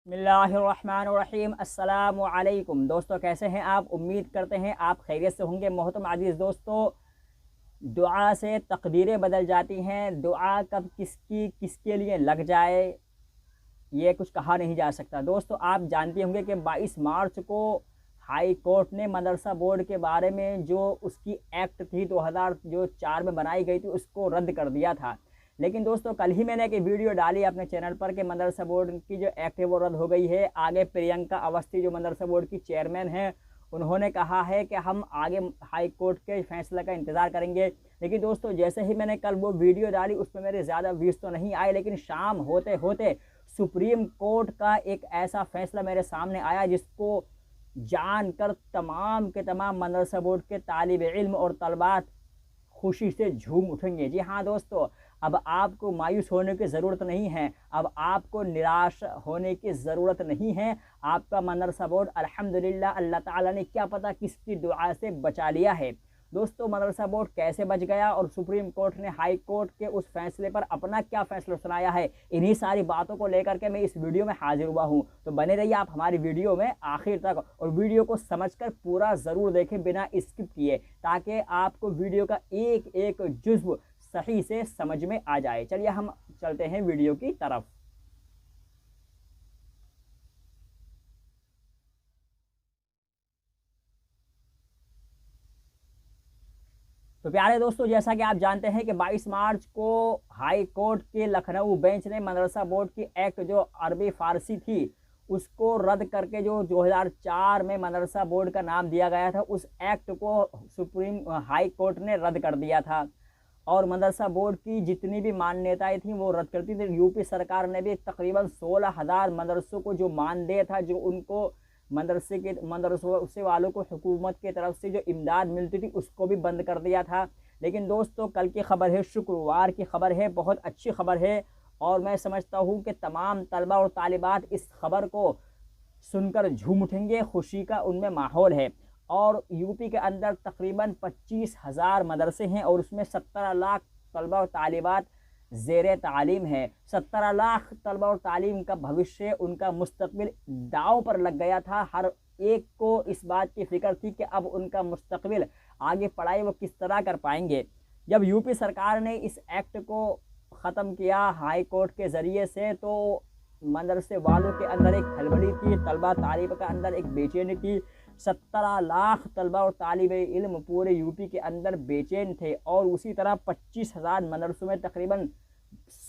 बिस्मिल्लाहिर्रहमानिर्रहीम। अस्सलामु अलैकुम दोस्तों, कैसे हैं आप? उम्मीद करते हैं आप खैरियत से होंगे। मोहतरम अज़ीज़ दोस्तों, दुआ से तकदीरें बदल जाती हैं। दुआ कब किसकी किसके लिए लग जाए ये कुछ कहा नहीं जा सकता। दोस्तों, आप जानते होंगे कि 22 मार्च को हाई कोर्ट ने मदरसा बोर्ड के बारे में जो उसकी एक्ट थी 2004 में बनाई गई थी उसको रद्द कर दिया था। लेकिन दोस्तों, कल ही मैंने एक वीडियो डाली अपने चैनल पर कि मदरसा बोर्ड की जो एक्ट है वो रद्द हो गई है। आगे प्रियंका अवस्थी जो मदरसा बोर्ड की चेयरमैन है, उन्होंने कहा है कि हम आगे हाई कोर्ट के फैसले का इंतज़ार करेंगे। लेकिन दोस्तों, जैसे ही मैंने कल वो वीडियो डाली उस पर मेरे ज़्यादा व्यूज़ तो नहीं आए, लेकिन शाम होते होते सुप्रीम कोर्ट का एक ऐसा फैसला मेरे सामने आया जिसको जानकर तमाम के तमाम मदरसा बोर्ड के तालिब इल्म और तलबात खुशी से झूम उठेंगे। जी हाँ दोस्तों, अब आपको मायूस होने की ज़रूरत नहीं है, अब आपको निराश होने की ज़रूरत नहीं है। आपका मदरसा बोर्ड अल्हम्दुलिल्लाह अल्लाह ताला ने क्या पता किसकी दुआ से बचा लिया है। दोस्तों, मदरसा बोर्ड कैसे बच गया और सुप्रीम कोर्ट ने हाई कोर्ट के उस फैसले पर अपना क्या फैसला सुनाया है, इन्हीं सारी बातों को लेकर के मैं इस वीडियो में हाजिर हुआ हूँ। तो बने रहिए आप हमारी वीडियो में आखिर तक और वीडियो को समझकर पूरा ज़रूर देखें बिना स्किप किए, ताकि आपको वीडियो का एक एक जुज़्व सही से समझ में आ जाए। चलिए हम चलते हैं वीडियो की तरफ। तो प्यारे दोस्तों, जैसा कि आप जानते हैं कि 22 मार्च को हाई कोर्ट के लखनऊ बेंच ने मदरसा बोर्ड की एक्ट जो अरबी फ़ारसी थी उसको रद्द करके जो 2004 में मदरसा बोर्ड का नाम दिया गया था उस एक्ट को सुप्रीम हाई कोर्ट ने रद्द कर दिया था। और मदरसा बोर्ड की जितनी भी मान्यताएं थी वो रद्द करती थी। यूपी सरकार ने भी तकरीबन 16,000 मदरसों को जो मानदेय था, जो उनको मदरसे वालों को हुकूमत की तरफ से जो इमदाद मिलती थी उसको भी बंद कर दिया था। लेकिन दोस्तों, कल की खबर है, शुक्रवार की खबर है, बहुत अच्छी खबर है और मैं समझता हूँ कि तमाम तलबा और तालिबात इस खबर को सुनकर झूम उठेंगे। खुशी का उनमें माहौल है। और यूपी के अंदर तकरीबन 25,000 मदरसे हैं और उसमें 17 लाख तलबा और तालिबात ज़ेर तालीम है। 17 लाख तलबा और तालीम का भविष्य, उनका मुस्तकबिल दाव पर लग गया था। हर एक को इस बात की फ़िक्र थी कि अब उनका मुस्तकबिल आगे पढ़ाई वो किस तरह कर पाएंगे। जब यूपी सरकार ने इस एक्ट को ख़त्म किया हाई कोर्ट के ज़रिए से, तो मदरसे वालों के अंदर एक खलबली थी, तलबा तालिब का अंदर एक बेचैनी थी। 17 लाख तलबा और तालिब इल्म पूरे यूपी के अंदर बेचैन थे और उसी तरह 25,000 मदरसों में तकरीबन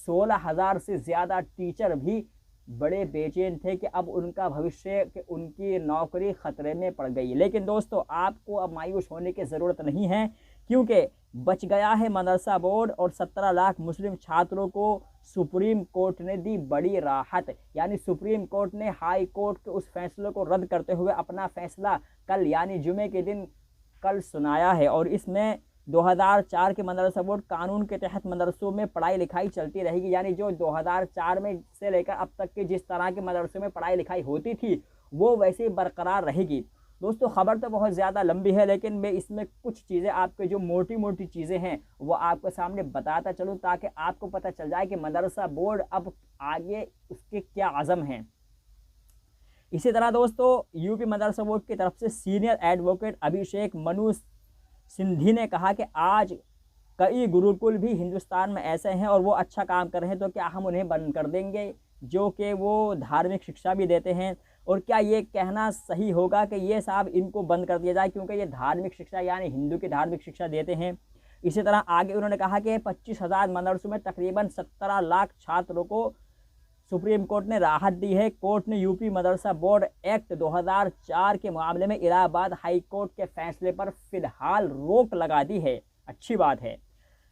16,000 से ज़्यादा टीचर भी बड़े बेचैन थे कि अब उनका भविष्य, कि उनकी नौकरी ख़तरे में पड़ गई। लेकिन दोस्तों, आपको अब मायूस होने की ज़रूरत नहीं है, क्योंकि बच गया है मदरसा बोर्ड और 17 लाख मुस्लिम छात्रों को सुप्रीम कोर्ट ने दी बड़ी राहत। यानी सुप्रीम कोर्ट ने हाई कोर्ट के उस फैसले को रद्द करते हुए अपना फैसला कल यानी जुमे के दिन कल सुनाया है। और इसमें 2004 के मदरसा बोर्ड कानून के तहत मदरसों में पढ़ाई लिखाई चलती रहेगी। यानी जो 2004 में से लेकर अब तक के जिस तरह के मदरसों में पढ़ाई लिखाई होती थी वो वैसे ही बरकरार रहेगी। दोस्तों, खबर तो बहुत ज़्यादा लंबी है, लेकिन मैं इसमें कुछ चीज़ें, आपके जो मोटी मोटी चीज़ें हैं वो आपके सामने बताता चलूँ, ताकि आपको पता चल जाए कि मदरसा बोर्ड अब आगे उसके क्या अज़म हैं। इसी तरह दोस्तों, यूपी मदरसा बोर्ड की तरफ से सीनियर एडवोकेट अभिषेक मनु सिंधी ने कहा कि आज कई गुरुकुल भी हिंदुस्तान में ऐसे हैं और वो अच्छा काम कर रहे हैं, तो क्या हम उन्हें बंद कर देंगे जो कि वो धार्मिक शिक्षा भी देते हैं? और क्या ये कहना सही होगा कि ये साहब इनको बंद कर दिया जाए क्योंकि ये धार्मिक शिक्षा यानी हिंदू की धार्मिक शिक्षा देते हैं? इसी तरह आगे उन्होंने कहा कि 25,000 मदरसों में तकरीबन 17 लाख छात्रों को सुप्रीम कोर्ट ने राहत दी है। कोर्ट ने यूपी मदरसा बोर्ड एक्ट 2004 के मामले में इलाहाबाद हाई कोर्ट के फैसले पर फिलहाल रोक लगा दी है। अच्छी बात है।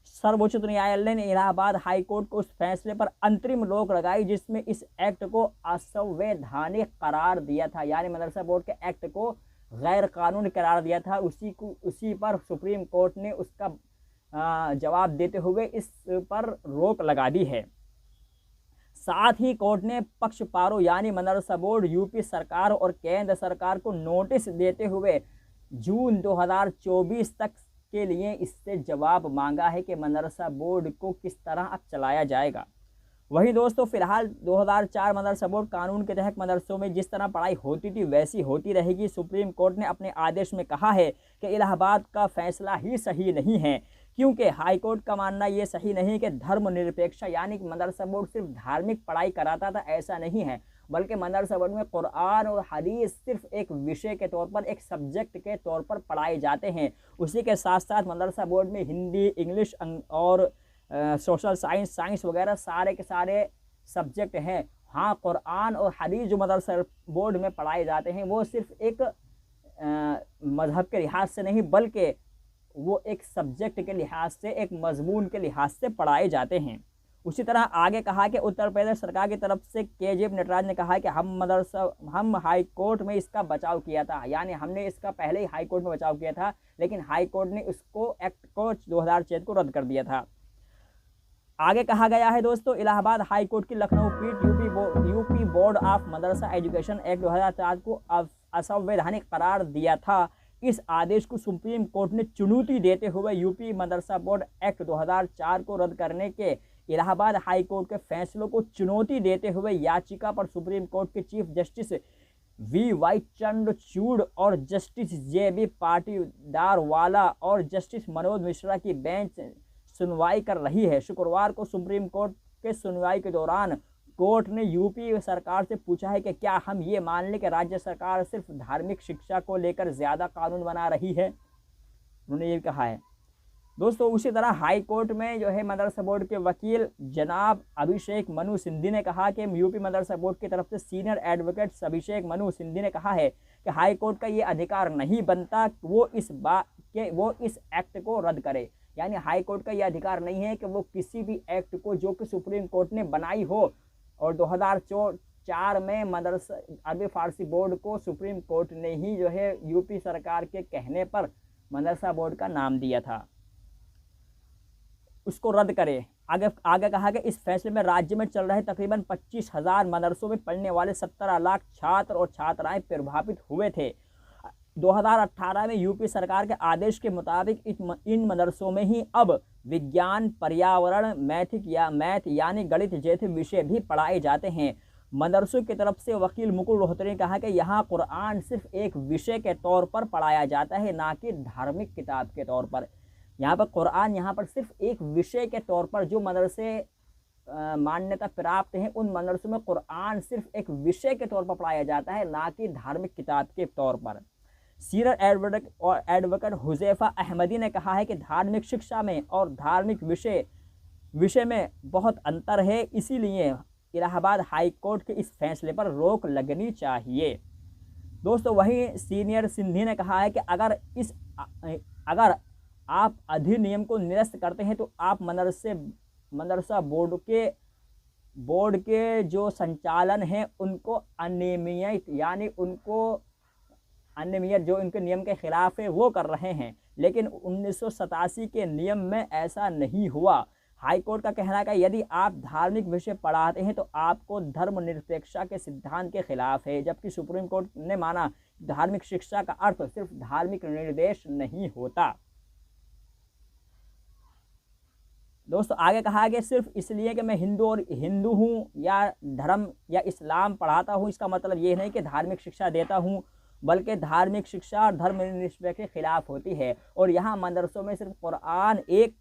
सर्वोच्च न्यायालय ने इलाहाबाद हाई कोर्ट को उस फैसले पर अंतरिम रोक लगाई जिसमें इस एक्ट को असंवैधानिक करार दिया था। यानी मदरसा बोर्ड के एक्ट को गैर कानूनी करार दिया था। उसी पर सुप्रीम कोर्ट ने उसका जवाब देते हुए इस पर रोक लगा दी है। साथ ही कोर्ट ने पक्षपारों यानी मदरसा बोर्ड, यूपी सरकार और केंद्र सरकार को नोटिस देते हुए जून 2024 तक के लिए इससे जवाब मांगा है कि मदरसा बोर्ड को किस तरह अब चलाया जाएगा। वहीं दोस्तों फिलहाल 2004 मदरसा बोर्ड कानून के तहत मदरसों में जिस तरह पढ़ाई होती थी वैसी होती रहेगी। सुप्रीम कोर्ट ने अपने आदेश में कहा है कि इलाहाबाद का फैसला ही सही नहीं है, क्योंकि हाई कोर्ट का मानना ये सही नहीं कि धर्मनिरपेक्ष यानी कि मदरसा बोर्ड सिर्फ धार्मिक पढ़ाई कराता था, ऐसा नहीं है, बल्कि मदरसा बोर्ड में कुरान और हदीस सिर्फ एक विषय के तौर पर, एक सब्जेक्ट के तौर पर पढ़ाए जाते हैं। उसी के साथ साथ मदरसा बोर्ड में हिंदी, इंग्लिश और सोशल साइंस वगैरह सारे के सारे सब्जेक्ट हैं। हाँ, कुरान और हदीस जो मदरसा बोर्ड में पढ़ाए जाते हैं वो सिर्फ एक मजहब के लिहाज से नहीं, बल्कि वो एक सब्जेक्ट के लिहाज से, एक मजमून के लिहाज से पढ़ाए जाते हैं। उसी तरह आगे कहा कि उत्तर प्रदेश सरकार की तरफ से के.जे. नटराज ने कहा कि हम हाई कोर्ट में इसका बचाव किया था, यानी हमने इसका पहले ही हाई कोर्ट में बचाव किया था, लेकिन हाई कोर्ट ने उसको एक्ट को 2006 को रद्द कर दिया था। आगे कहा गया है दोस्तों, इलाहाबाद हाई कोर्ट की लखनऊ पीठ UP board of Madrasa education act 2004 को असंवैधानिक करार दिया था। इस आदेश को सुप्रीम कोर्ट ने चुनौती देते हुए यूपी मदरसा बोर्ड एक्ट 2004 को रद्द करने के इलाहाबाद हाई कोर्ट के फैसलों को चुनौती देते हुए याचिका पर सुप्रीम कोर्ट के चीफ जस्टिस V.Y. चंद्रचूड़ और जस्टिस J.B. पाटीदारवाला और जस्टिस मनोज मिश्रा की बेंच सुनवाई कर रही है। शुक्रवार को सुप्रीम कोर्ट के सुनवाई के दौरान कोर्ट ने यूपी सरकार से पूछा है कि क्या हम ये मान लें कि राज्य सरकार सिर्फ धार्मिक शिक्षा को लेकर ज़्यादा कानून बना रही है। उन्होंने ये कहा है दोस्तों। उसी तरह हाई कोर्ट में जो है मदरसा बोर्ड के वकील जनाब अभिषेक मनु सिंधी ने कहा कि यूपी मदरसा बोर्ड की तरफ से सीनियर एडवोकेट अभिषेक मनु सिंधी ने कहा है कि हाई कोर्ट का ये अधिकार नहीं बनता वो इस एक्ट को रद्द करे। यानी हाई कोर्ट का ये अधिकार नहीं है कि वो किसी भी एक्ट को जो कि सुप्रीम कोर्ट ने बनाई हो, और 2004 में मदरसा अरबी फारसी बोर्ड को सुप्रीम कोर्ट ने ही जो है यूपी सरकार के कहने पर मदरसा बोर्ड का नाम दिया था, उसको रद्द करे। आगे कहा कि इस फैसले में राज्य में चल रहे तकरीबन 25,000 मदरसों में पढ़ने वाले 17 लाख छात्र और छात्राएं प्रभावित हुए थे। 2018 में यूपी सरकार के आदेश के मुताबिक इन मदरसों में ही अब विज्ञान, पर्यावरण, मैथ यानी गणित जैसे विषय भी पढ़ाए जाते हैं। मदरसों की तरफ से वकील मुकुल रोहतरी ने कहा कि यहाँ कुरान सिर्फ एक विषय के तौर पर पढ़ाया जाता है, ना कि धार्मिक किताब के तौर पर। यहाँ पर कुरान यहाँ पर सिर्फ एक विषय के तौर पर, जो मदरसे मान्यता प्राप्त हैं उन मदरसों में कुरान सिर्फ एक विषय के तौर पर पढ़ाया जाता है, ना कि धार्मिक किताब के तौर पर। सीनियर एडवोकेट हुजैफा अहमदी ने कहा है कि धार्मिक शिक्षा में और धार्मिक विषय में बहुत अंतर है, इसीलिए इलाहाबाद हाई कोर्ट के इस फैसले पर रोक लगनी चाहिए। दोस्तों वहीं सीनियर सिंधी ने कहा है कि अगर आप अधिनियम को निरस्त करते हैं तो आप मदरसा बोर्ड के जो संचालन हैं उनको अनियमित जो इनके नियम के खिलाफ है वो कर रहे हैं। लेकिन 1987 के नियम में ऐसा नहीं हुआ। हाई कोर्ट का कहना है कि यदि आप धार्मिक विषय पढ़ाते हैं तो आपको धर्मनिरपेक्षता के सिद्धांत के खिलाफ है, जबकि सुप्रीम कोर्ट ने माना धार्मिक शिक्षा का अर्थ सिर्फ धार्मिक निर्देश नहीं होता। दोस्तों आगे कहा कि सिर्फ इसलिए कि मैं हिंदू हूँ या धर्म या इस्लाम पढ़ाता हूँ, इसका मतलब ये नहीं कि धार्मिक शिक्षा देता हूँ, बल्कि धार्मिक शिक्षा और धर्मनिरपेक्षता के खिलाफ होती है। और यहाँ मदरसों में सिर्फ कुरान एक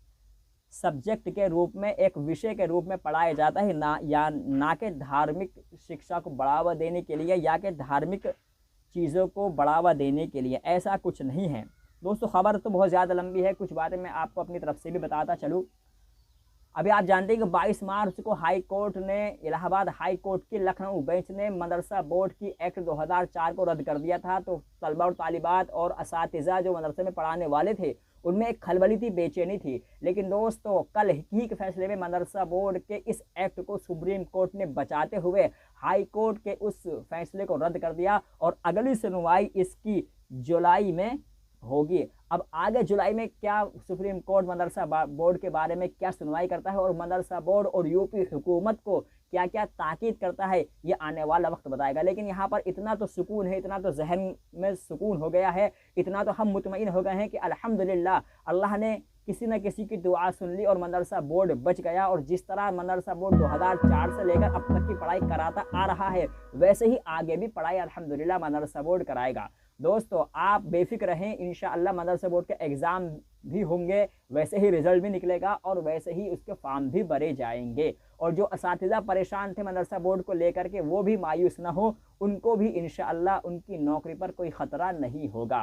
सब्जेक्ट के रूप में, एक विषय के रूप में पढ़ाया जाता है, ना कि धार्मिक शिक्षा को बढ़ावा देने के लिए या कि धार्मिक चीज़ों को बढ़ावा देने के लिए, ऐसा कुछ नहीं है। दोस्तों खबर तो बहुत ज़्यादा लंबी है, कुछ बातें मैं आपको अपनी तरफ से भी बताता चलूँ। अभी आप जानते हैं कि 22 मार्च को हाई कोर्ट ने, इलाहाबाद हाई कोर्ट की लखनऊ बेंच ने मदरसा बोर्ड की एक्ट 2004 को रद्द कर दिया था। तो तलबा और तालिबात और असातिज़ा जो मदरसे में पढ़ाने वाले थे उनमें एक खलबली थी, बेचैनी थी। लेकिन दोस्तों कल ही के फैसले में मदरसा बोर्ड के इस एक्ट को सुप्रीम कोर्ट ने बचाते हुए हाई कोर्ट के उस फैसले को रद्द कर दिया और अगली सुनवाई इसकी जुलाई में होगी। अब आगे जुलाई में क्या सुप्रीम कोर्ट मदरसा बोर्ड के बारे में क्या सुनवाई करता है और मदरसा बोर्ड और यूपी हुकूमत को क्या क्या ताकीद करता है, ये आने वाला वक्त बताएगा। लेकिन यहाँ पर इतना तो सुकून है, इतना तो जहन में सुकून हो गया है, इतना तो हम मुतमईन हो गए हैं कि अल्हम्दुलिल्लाह अल्लाह ने किसी न किसी की दुआ सुन ली और मदरसा बोर्ड बच गया। और जिस तरह मदरसा बोर्ड 2004 से लेकर अब तक की पढ़ाई कराता आ रहा है, वैसे ही आगे भी पढ़ाई अल्हम्दुलिल्लाह मदरसा बोर्ड कराएगा। दोस्तों आप बेफिक्र रहें, इंशाअल्लाह मदरसा बोर्ड के एग्ज़ाम भी होंगे, वैसे ही रिजल्ट भी निकलेगा और वैसे ही उसके फॉर्म भी भरे जाएंगे। और जो असातिज़ा परेशान थे मदरसा बोर्ड को लेकर के, वो भी मायूस ना हो, उनको भी इंशाअल्लाह उनकी नौकरी पर कोई ख़तरा नहीं होगा।